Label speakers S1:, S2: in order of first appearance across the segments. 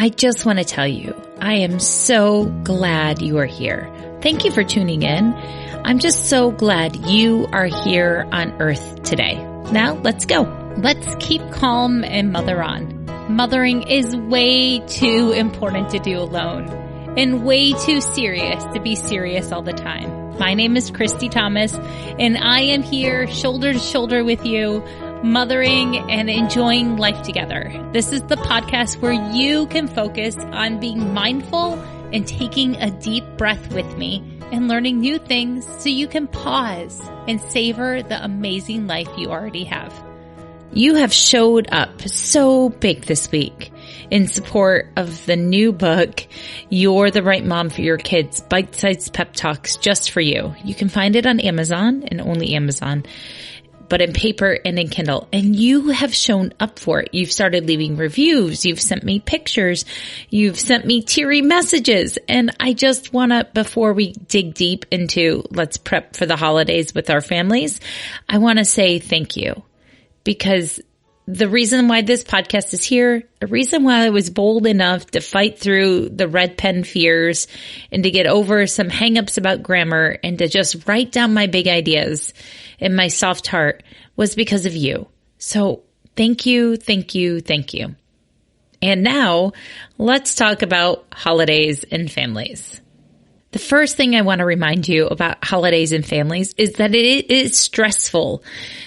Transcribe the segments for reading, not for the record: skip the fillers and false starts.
S1: I just want to tell you, I am so glad you are here. Thank you for tuning in. I'm just so glad you are here on Earth today. Now, let's go. Let's keep calm and mother on. Mothering is way too important to do alone and way too serious to be serious all the time. My name is Christy Thomas, and I am here shoulder to shoulder with you, mothering and enjoying life together. This is the podcast where you can focus on being mindful and taking a deep breath with me and learning new things so you can pause and savor the amazing life you already have. You have showed up so big this week in support of the new book, You're the Right Mom for Your Kids, Bite-Sized Pep Talks just for you. You can find it on Amazon and only Amazon, but in paper and in Kindle. And you have shown up for it. You've started leaving reviews. You've sent me pictures. You've sent me teary messages. And I just want to, before we dig deep into let's prep for the holidays with our families, I want to say thank you. Because the reason why this podcast is here, the reason why I was bold enough to fight through the red pen fears and to get over some hangups about grammar and to just write down my big ideas in my soft heart was because of you. So thank you, thank you, thank you. And now let's talk about holidays and families. The first thing I want to remind you about holidays and families is that it is stressful.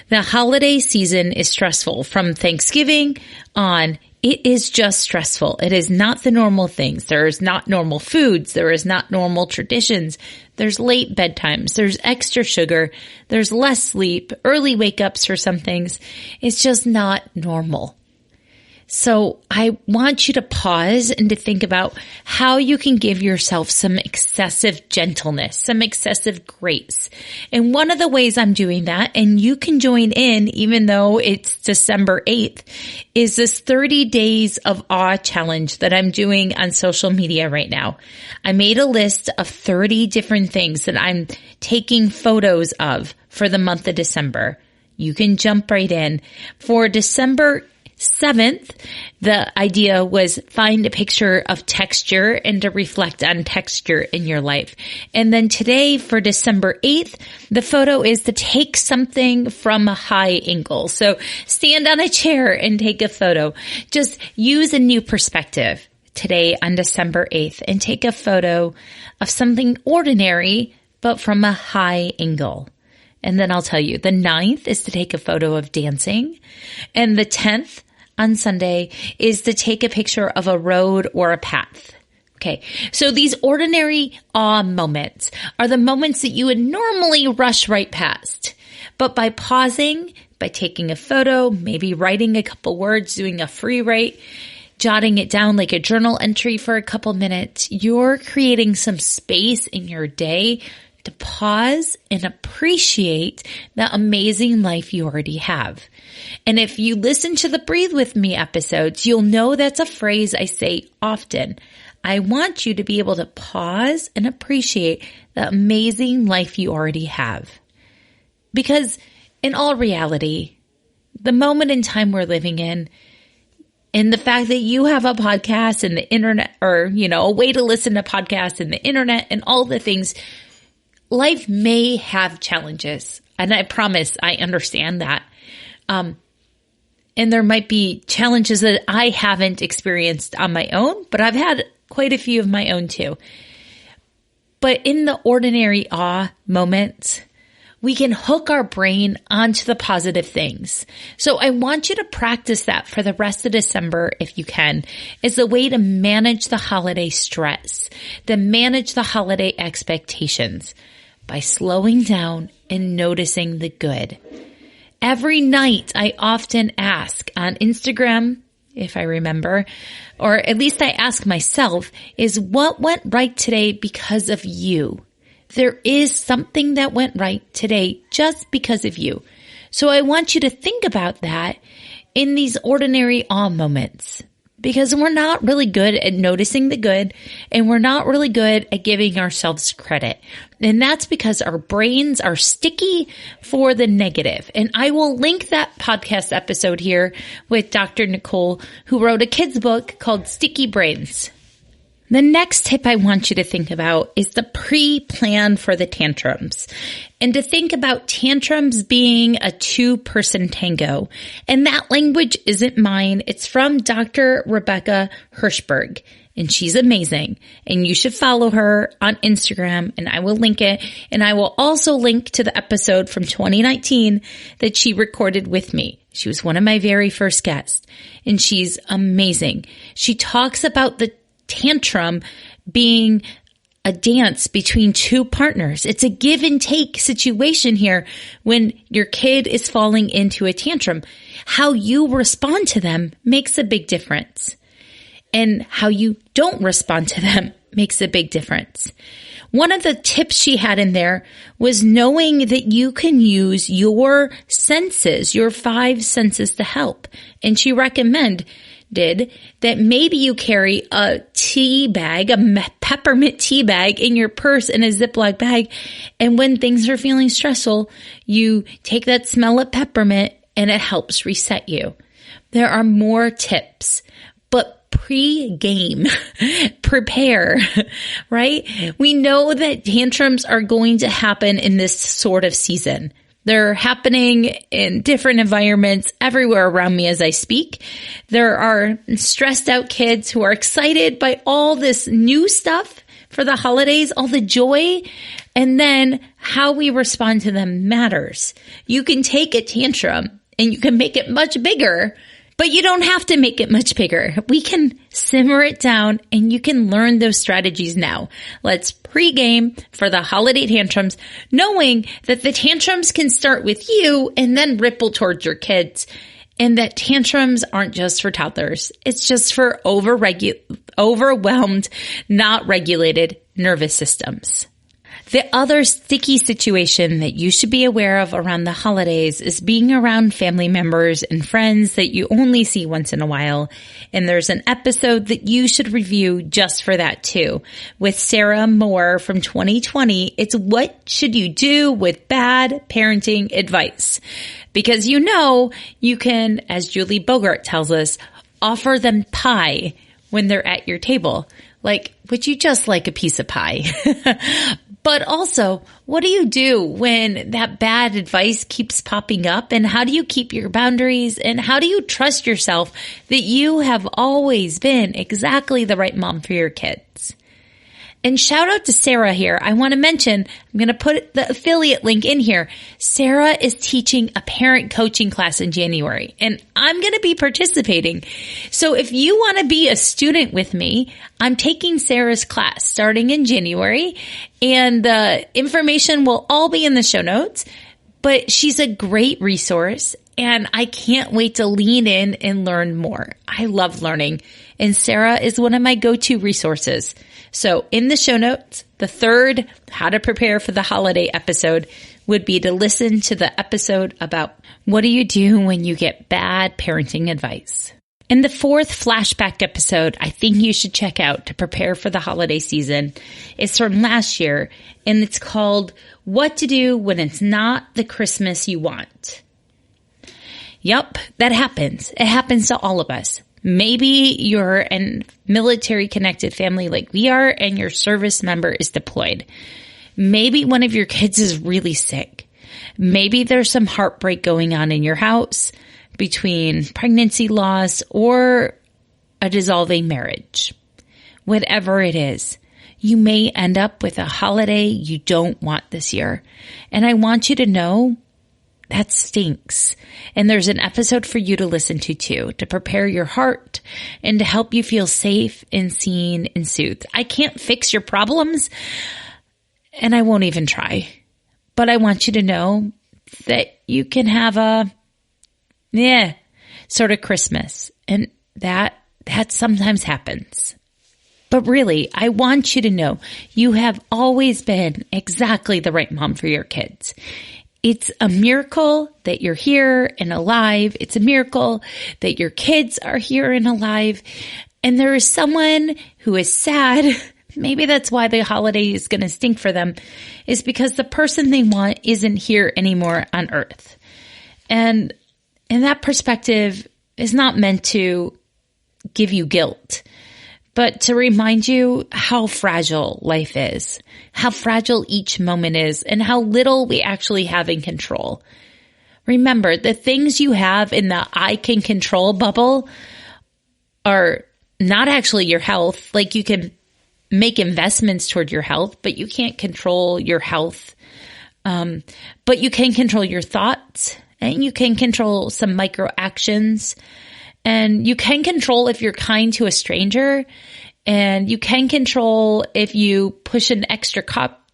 S1: The holiday season is stressful. From Thanksgiving on, it is just stressful. It is not the normal things. There is not normal foods. There is not normal traditions. There's late bedtimes. There's extra sugar. There's less sleep, early wake ups for some things. It's just not normal. So I want you to pause and to think about how you can give yourself some excessive gentleness, some excessive grace. And one of the ways I'm doing that, and you can join in even though it's December 8th, is this 30 days of awe challenge that I'm doing on social media right now. I made a list of 30 different things that I'm taking photos of for the month of December. You can jump right in. For December 7th, the idea was find a picture of texture and to reflect on texture in your life. And then today for December 8th, the photo is to take something from a high angle. So stand on a chair and take a photo. Just use a new perspective today on December 8th and take a photo of something ordinary, but from a high angle. And then I'll tell you, the 9th is to take a photo of dancing. And the 10th on Sunday is to take a picture of a road or a path. Okay. So these ordinary awe moments are the moments that you would normally rush right past. But by pausing, by taking a photo, maybe writing a couple words, doing a free write, jotting it down like a journal entry for a couple minutes, you're creating some space in your day to pause and appreciate the amazing life you already have. And if you listen to the Breathe With Me episodes, you'll know that's a phrase I say often. I want you to be able to pause and appreciate the amazing life you already have. Because in all reality, the moment in time we're living in, and the fact that you have a podcast and the internet, or, a way to listen to podcasts and the internet and all the things, life may have challenges, and I promise I understand that. And there might be challenges that I haven't experienced on my own, but I've had quite a few of my own too. But in the ordinary awe moments, we can hook our brain onto the positive things. So I want you to practice that for the rest of December if you can, as a way to manage the holiday stress, to manage the holiday expectations by slowing down and noticing the good. Every night I often ask on Instagram, if I remember, or at least I ask myself, is what went right today because of you? There is something that went right today just because of you. So I want you to think about that in these ordinary awe moments. because we're not really good at noticing the good, and we're not really good at giving ourselves credit. And that's because our brains are sticky for the negative. And I will link that podcast episode here with Dr. Nicole, who wrote a kid's book called Sticky Brains. The next tip I want you to think about is the pre-plan for the tantrums, and to think about tantrums being a two-person tango. And that language isn't mine. It's from Dr. Rebecca Hirschberg, and she's amazing. And you should follow her on Instagram, and I will link it. And I will also link to the episode from 2019 that she recorded with me. She was one of my very first guests, and she's amazing. She talks about the tantrum being a dance between two partners. It's a give and take situation here when your kid is falling into a tantrum. How you respond to them makes a big difference. And how you don't respond to them makes a big difference. One of the tips she had in there was knowing that you can use your senses, your 5 senses to help. And she recommended that maybe you carry a tea bag, a peppermint tea bag in your purse in a Ziploc bag. And when things are feeling stressful, you take that smell of peppermint and it helps reset you. There are more tips, but pre-game, prepare, right? We know that tantrums are going to happen in this sort of season. They're happening in different environments everywhere around me as I speak. There are stressed out kids who are excited by all this new stuff for the holidays, all the joy, and then how we respond to them matters. You can take a tantrum and you can make it much bigger, but you don't have to make it much bigger. We can simmer it down and you can learn those strategies now. Let's pre-game for the holiday tantrums, knowing that the tantrums can start with you and then ripple towards your kids. And that tantrums aren't just for toddlers. It's just for overwhelmed, not regulated nervous systems. The other sticky situation that you should be aware of around the holidays is being around family members and friends that you only see once in a while. And there's an episode that you should review just for that too, with Sarah Moore from 2020. It's what should you do with bad parenting advice? Because you can, as Julie Bogart tells us, offer them pie when they're at your table. Like, would you just like a piece of pie? But also, what do you do when that bad advice keeps popping up? And how do you keep your boundaries? And how do you trust yourself that you have always been exactly the right mom for your kids? And shout out to Sarah here. I want to mention, I'm going to put the affiliate link in here. Sarah is teaching a parent coaching class in January, and I'm going to be participating. So if you want to be a student with me, I'm taking Sarah's class starting in January, and the information will all be in the show notes, but she's a great resource, and I can't wait to lean in and learn more. I love learning, and Sarah is one of my go-to resources. So in the show notes, the third how to prepare for the holiday episode would be to listen to the episode about what do you do when you get bad parenting advice. And the fourth flashback episode I think you should check out to prepare for the holiday season is from last year, and it's called What to Do When It's Not the Christmas You Want. Yup, that happens. It happens to all of us. Maybe you're a military-connected family like we are, and your service member is deployed. Maybe one of your kids is really sick. Maybe there's some heartbreak going on in your house between pregnancy loss or a dissolving marriage. Whatever it is, you may end up with a holiday you don't want this year. And I want you to know that stinks. And there's an episode for you to listen to too, to prepare your heart and to help you feel safe and seen and soothed. I can't fix your problems, and I won't even try. But I want you to know that you can have a, sort of Christmas. And that sometimes happens. But really, I want you to know you have always been exactly the right mom for your kids. it's a miracle that you're here and alive. It's a miracle that your kids are here and alive. And there is someone who is sad. Maybe that's why the holiday is going to stink for them, is because the person they want isn't here anymore on earth. And that perspective is not meant to give you guilt, but to remind you how fragile life is, how fragile each moment is, and how little we actually have in control. Remember, the things you have in the I can control bubble are not actually your health. Like, you can make investments toward your health, but you can't control your health. But you can control your thoughts, and you can control some micro actions. And you can control if you're kind to a stranger, and you can control if you push an extra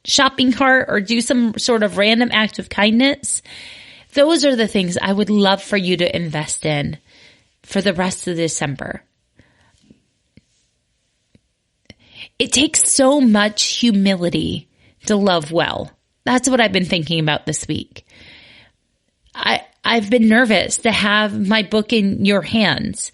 S1: shopping cart or do some sort of random act of kindness. Those are the things I would love for you to invest in for the rest of December. It takes so much humility to love well. That's what I've been thinking about this week. I've been nervous to have my book in your hands.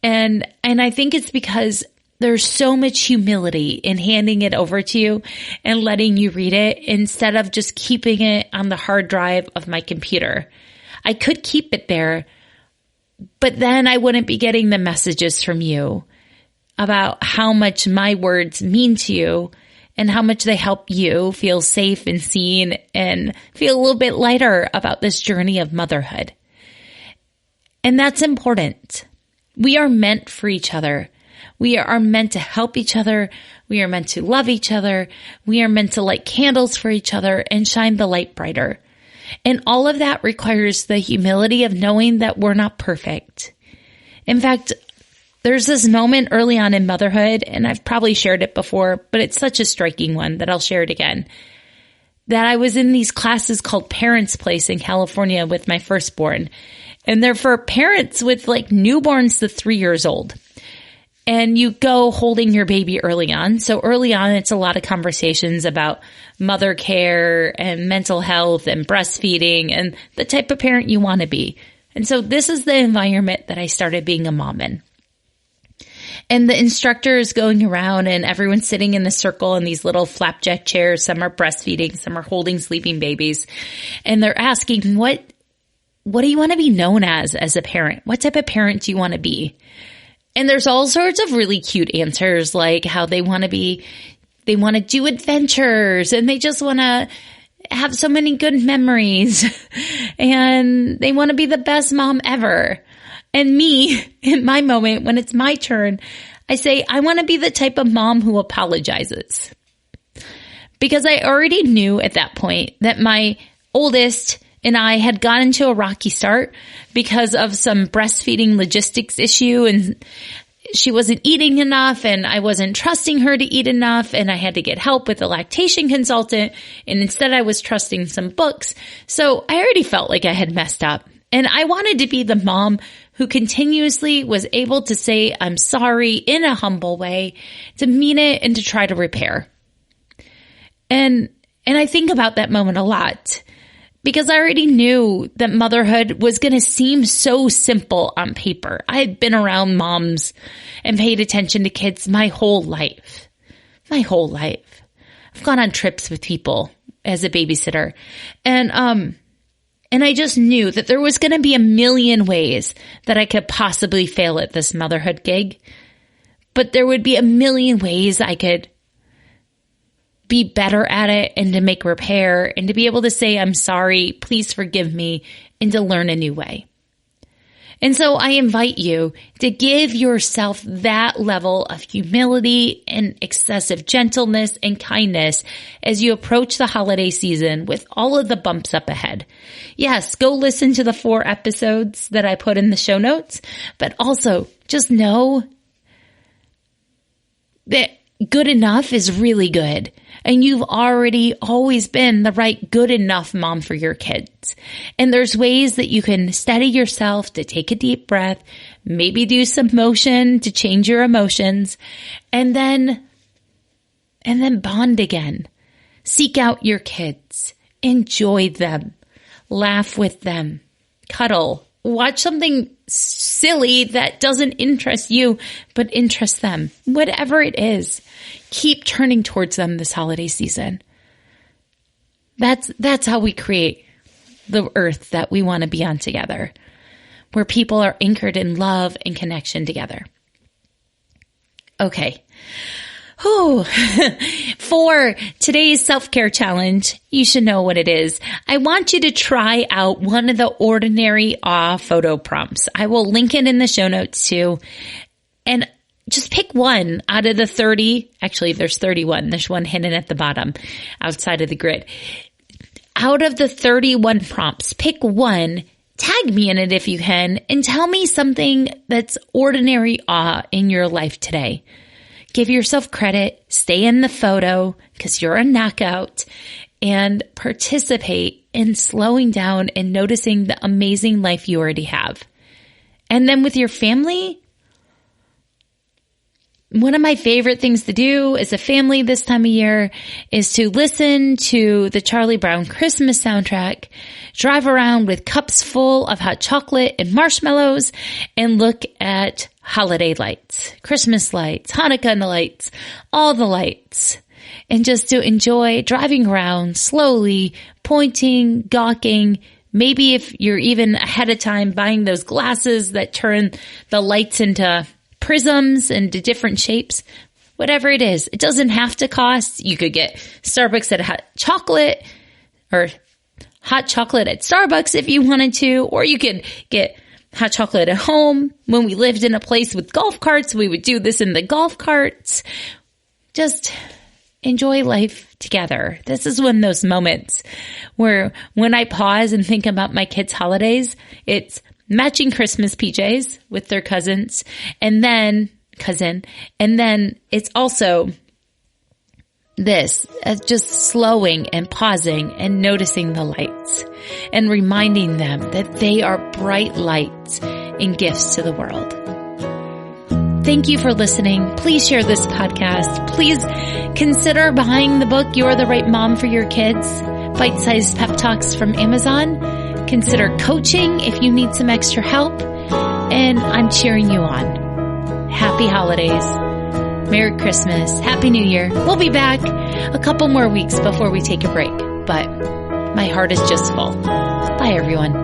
S1: And I think it's because there's so much humility in handing it over to you and letting you read it instead of just keeping it on the hard drive of my computer. I could keep it there, but then I wouldn't be getting the messages from you about how much my words mean to you and how much they help you feel safe and seen and feel a little bit lighter about this journey of motherhood. And that's important. We are meant for each other. We are meant to help each other. We are meant to love each other. We are meant to light candles for each other and shine the light brighter. And all of that requires the humility of knowing that we're not perfect. In fact, there's this moment early on in motherhood, and I've probably shared it before, but it's such a striking one that I'll share it again, that I was in these classes called Parents Place in California with my firstborn. And they're for parents with like newborns to 3 years old. And you go holding your baby early on. So early on, it's a lot of conversations about mother care and mental health and breastfeeding and the type of parent you want to be. And so this is the environment that I started being a mom in. And the instructor is going around and everyone's sitting in the circle in these little flapjack chairs. Some are breastfeeding, some are holding sleeping babies. And they're asking, what do you want to be known as a parent? What type of parent do you want to be? And there's all sorts of really cute answers, like how they want to do adventures and they just want to have so many good memories and they want to be the best mom ever. And me, in my moment, when it's my turn, I say, I want to be the type of mom who apologizes. Because I already knew at that point that my oldest and I had gotten into a rocky start because of some breastfeeding logistics issue, and she wasn't eating enough and I wasn't trusting her to eat enough, and I had to get help with a lactation consultant, and instead I was trusting some books. So I already felt like I had messed up, and I wanted to be the mom who continuously was able to say, I'm sorry in a humble way, to mean it and to try to repair. And I think about that moment a lot because I already knew that motherhood was going to seem so simple on paper. I had been around moms and paid attention to kids my whole life. My whole life. I've gone on trips with people as a babysitter. And I just knew that there was going to be a million ways that I could possibly fail at this motherhood gig. But there would be a million ways I could be better at it and to make repair and to be able to say, I'm sorry, please forgive me, and to learn a new way. And so I invite you to give yourself that level of humility and excessive gentleness and kindness as you approach the holiday season with all of the bumps up ahead. Yes, go listen to the 4 episodes that I put in the show notes, but also just know that good enough is really good. And you've already always been the right good enough mom for your kids. And there's ways that you can steady yourself to take a deep breath, maybe do some motion to change your emotions, and then bond again. Seek out your kids. Enjoy them. laugh with them, cuddle, watch something silly that doesn't interest you, but interests them. Whatever it is, keep turning towards them this holiday season. That's how we create the earth that we want to be on together, where people are anchored in love and connection together. Okay. For today's self-care challenge, you should know what it is. I want you to try out one of the ordinary awe photo prompts. I will link it in the show notes too. And just pick one out of the 30. Actually, there's 31. There's one hidden at the bottom outside of the grid. Out of the 31 prompts, pick one, tag me in it if you can, and tell me something that's ordinary awe in your life today. Give yourself credit, stay in the photo because you're a knockout, and participate in slowing down and noticing the amazing life you already have. And then with your family, one of my favorite things to do as a family this time of year is to listen to the Charlie Brown Christmas soundtrack, drive around with cups full of hot chocolate and marshmallows, and look at holiday lights, Christmas lights, Hanukkah lights, all the lights, and just to enjoy driving around slowly, pointing, gawking. Maybe if you're even ahead of time buying those glasses that turn the lights into prisms and to different shapes, whatever it is, it doesn't have to cost. You could get Starbucks at hot chocolate or hot chocolate at Starbucks if you wanted to, or you could get hot chocolate at home. When we lived in a place with golf carts, we would do this in the golf carts. Just enjoy life together. This is one of those moments where when I pause and think about my kids' holidays, it's matching Christmas PJs with their cousins, and then it's also this, just slowing and pausing and noticing the lights and reminding them that they are bright lights and gifts to the world. Thank you for listening. Please share this podcast. Please consider buying the book, You're the Right Mom for Your Kids, Bite-Sized Pep Talks from Amazon. Consider coaching if you need some extra help. And I'm cheering you on. Happy holidays. Merry Christmas. Happy New Year. We'll be back a couple more weeks before we take a break, but my heart is just full. Bye, everyone.